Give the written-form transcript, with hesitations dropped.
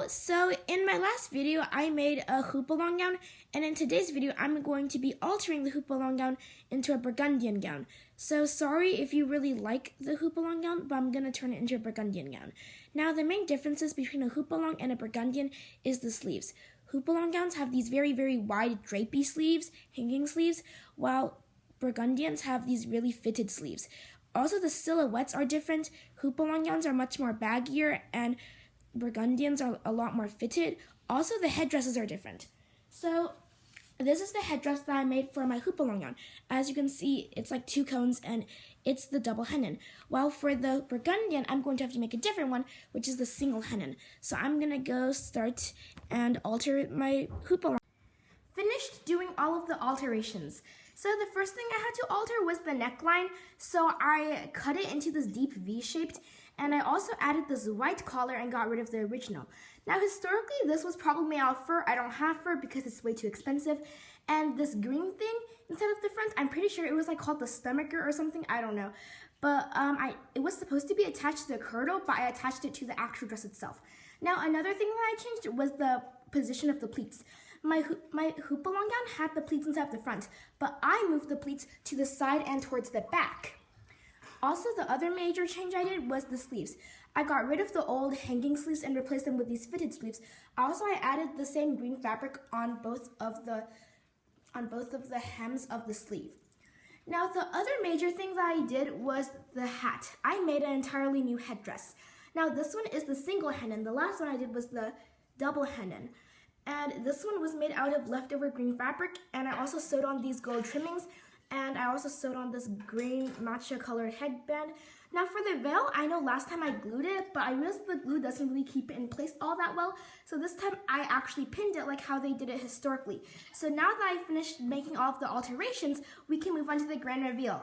So in my last video, I made a houppelande gown, and in today's video, I'm going to be altering the houppelande gown into a Burgundian gown. So sorry if you really like the houppelande gown, but I'm going to turn it into a Burgundian gown. Now, the main differences between a houppelande and a Burgundian is the sleeves. Houppelande gowns have these very, very wide drapey sleeves, hanging sleeves, while Burgundians have these really fitted sleeves. Also, the silhouettes are different. Houppelande gowns are much more baggier, and Burgundians are a lot more fitted. Also, the headdresses are different. So, this is the headdress that I made for my houppelande gown. As you can see, it's like two cones, and it's the double hennin. While for the Burgundian, I'm going to have to make a different one, which is the single hennin. So I'm going to go start and alter my houppelande. Finished doing all of the alterations. So the first thing I had to alter was the neckline. So I cut it into this deep V-shaped, and I also added this white collar and got rid of the original. Now historically, this was probably made out of fur. I don't have fur because it's way too expensive. And this green thing instead of the front, I'm pretty sure it was like called the stomacher or something, I don't know. But it was supposed to be attached to the girdle, but I attached it to the actual dress itself. Now another thing that I changed was the position of the pleats. My houppelande gown had the pleats inside the front, but I moved the pleats to the side and towards the back. Also, the other major change I did was the sleeves. I got rid of the old hanging sleeves and replaced them with these fitted sleeves. I added the same green fabric on both of the hems of the sleeve. Now, the other major thing that I did was the hat. I made an entirely new headdress. Now, this one is the single hennin. The last one I did was the double hennin. And this one was made out of leftover green fabric, and I also sewed on these gold trimmings, and I also sewed on this green matcha colored headband. Now for the veil, I know last time I glued it, but I realized the glue doesn't really keep it in place all that well, so this time I actually pinned it like how they did it historically. So now that I finished making all of the alterations, we can move on to the grand reveal.